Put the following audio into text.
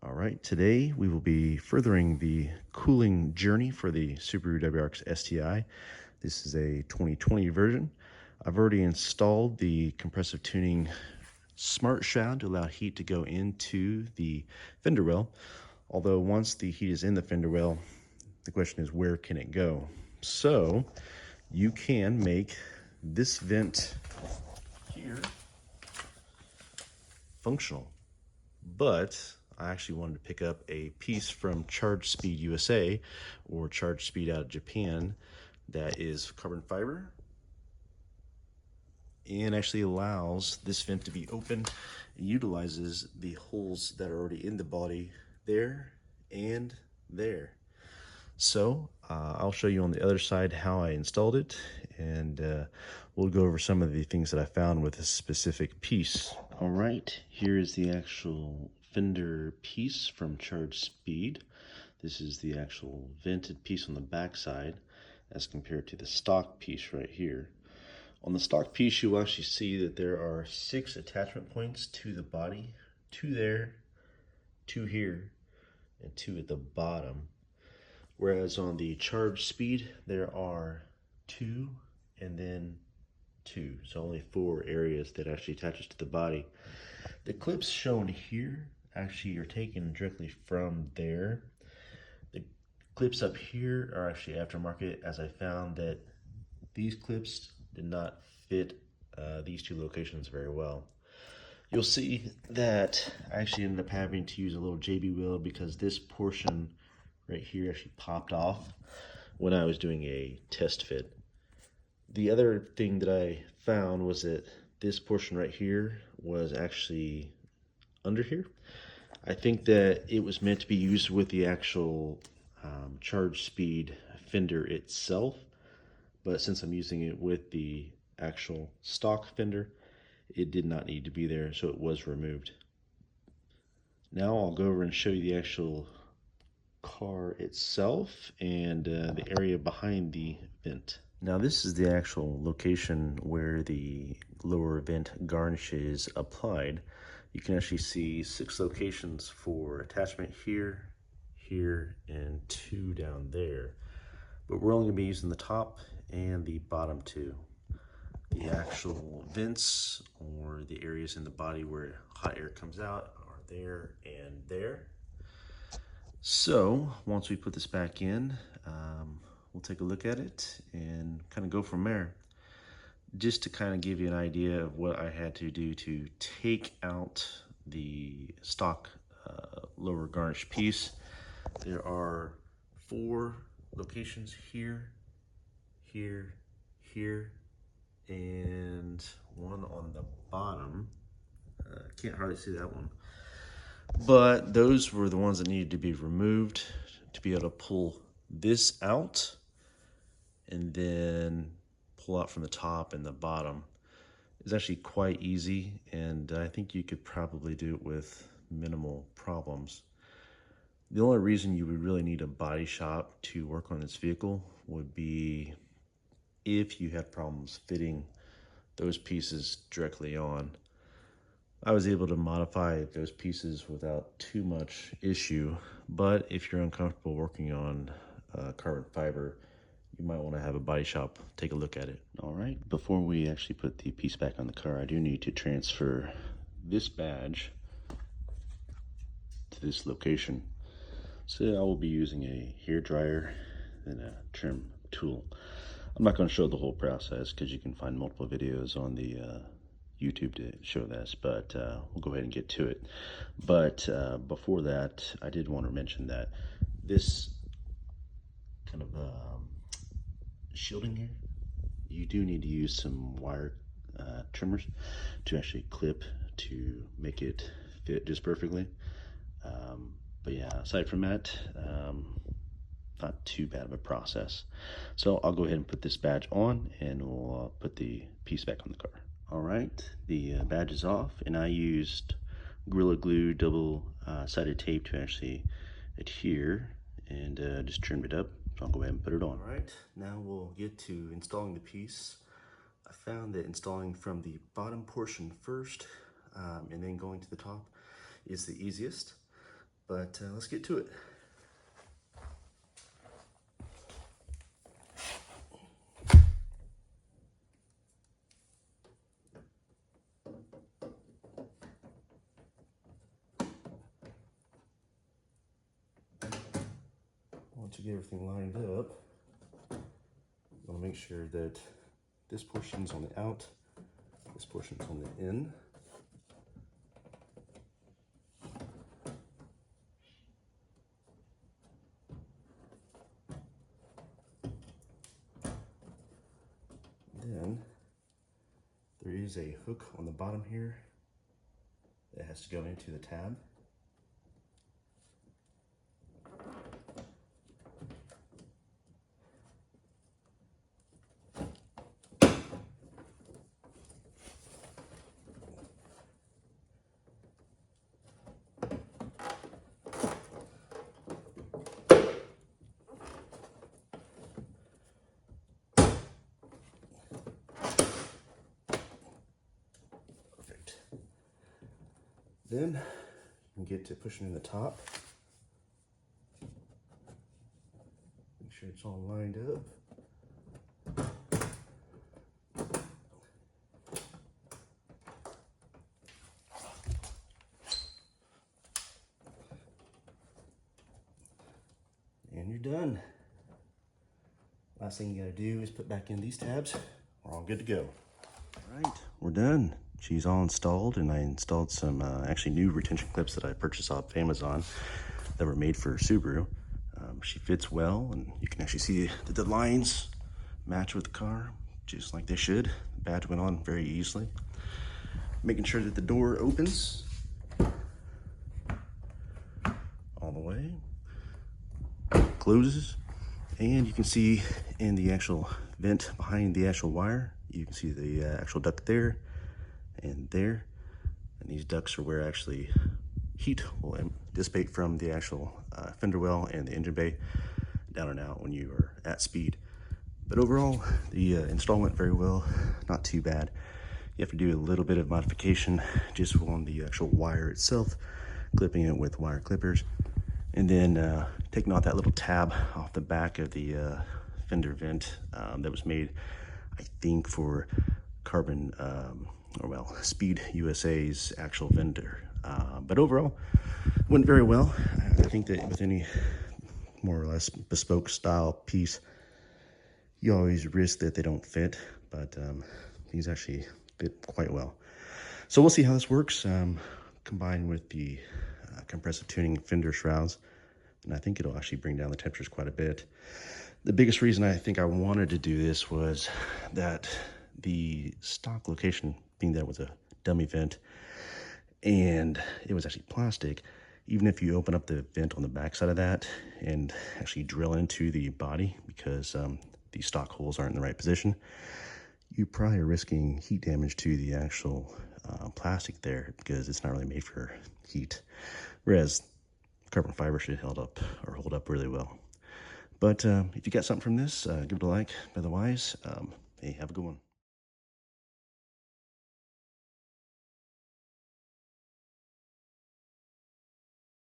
All right, today we will be furthering the cooling journey for the Subaru WRX STI. This is a 2020 version. I've already installed the compressive tuning smart shroud to allow heat to go into the fender well. Although once the heat is in the fender well, the question is where can it go? So you can make this vent here functional, but I actually wanted to pick up a piece from Charge Speed USA or Charge Speed out of Japan that is carbon fiber and actually allows this vent to be open and utilizes the holes that are already in the body there and there. So I'll show you on the other side how I installed it, and we'll go over some of the things that I found with this specific piece. All right, here is the actual fender piece from Charge Speed. This is the actual vented piece on the back side as compared to the stock piece right here. On the stock piece, you'll actually see that there are 6 attachment points to the body, 2 there, 2 here, and 2 at the bottom. Whereas on the Charge Speed, there are 2 and then 2. So only 4 areas that actually attaches to the body. The clips shown here actually are taken directly from there. The clips up here are actually aftermarket, as I found that these clips did not fit these 2 locations very well. You'll see that I actually ended up having to use a little JB wheel because this portion right here actually popped off when I was doing a test fit. The other thing that I found was that this portion right here was actually under here. I think that it was meant to be used with the actual Charge Speed fender itself, but since I'm using it with the actual stock fender, it did not need to be there, so it was removed. Now I'll go over and show you the actual car itself and the area behind the vent. Now this is the actual location where the lower vent garnish is applied. You can actually see 6 locations for attachment here, here, and 2 down there. But we're only going to be using the top and the bottom 2. The actual vents or the areas in the body where hot air comes out are there and there. So once we put this back in, we'll take a look at it and kind of go from there. Just to kind of give you an idea of what I had to do to take out the stock lower garnish piece, there are 4 locations here, here, here, and 1 on the bottom. Can't hardly see that one. But those were the ones that needed to be removed to be able to pull this out and then pull out from the top and the bottom. It's actually quite easy, and I think you could probably do it with minimal problems. The only reason you would really need a body shop to work on this vehicle would be if you had problems fitting those pieces directly on. I was able to modify those pieces without too much issue, but if you're uncomfortable working on carbon fiber, you might want to have a body shop take a look at it. All right, before we actually put the piece back on the car, I do need to transfer this badge to this location. So I will be using a hair dryer and a trim tool. I'm not going to show the whole process because you can find multiple videos on the YouTube to show this, but we'll go ahead and get to it. But before that, I did want to mention that this kind of shielding here, you do need to use some wire trimmers to actually clip to make it fit just perfectly. But yeah, aside from that, not too bad of a process. So I'll go ahead and put this badge on and we'll put the piece back on the car. All right, the badge is off, and I used Gorilla Glue double-sided tape to actually adhere and just trimmed it up. So I'll go ahead and put it on. All right, now we'll get to installing the piece. I found that installing from the bottom portion first and then going to the top is the easiest. But let's get to it. Once you get everything lined up, you want to make sure that this portion's on the out, this portion's on the in. Then there is a hook on the bottom here that has to go into the tab. Then you can get to pushing in the top. Make sure it's all lined up. And you're done. Last thing you gotta do is put back in these tabs. We're all good to go. All right, we're done. She's all installed, and I installed some actually new retention clips that I purchased off Amazon that were made for Subaru. She fits well, and you can actually see that the lines match with the car, just like they should. The badge went on very easily. Making sure that the door opens all the way, closes, and you can see in the actual vent behind the actual wire, you can see the actual duct there and there, and these ducts are where actually heat will dissipate from the actual fender well and the engine bay down and out when you are at speed. But overall, the install went very well, not too bad. You have to do a little bit of modification just on the actual wire itself, clipping it with wire clippers, and then taking out that little tab off the back of the fender vent that was made, I think, for Carbon Speed USA's actual vendor. But overall, went very well. I think that with any more or less bespoke style piece, you always risk that they don't fit, but these actually fit quite well. So we'll see how this works, combined with the compressive tuning fender shrouds, and I think it'll actually bring down the temperatures quite a bit. The biggest reason I think I wanted to do this was that the stock location, being that it was a dummy vent and it was actually plastic, even if you open up the vent on the back side of that and actually drill into the body, because the stock holes aren't in the right position, you probably are risking heat damage to the actual plastic there, because it's not really made for heat, whereas carbon fiber should hold up really well. But if you got something from this, give it a like. Otherwise, hey, have a good one.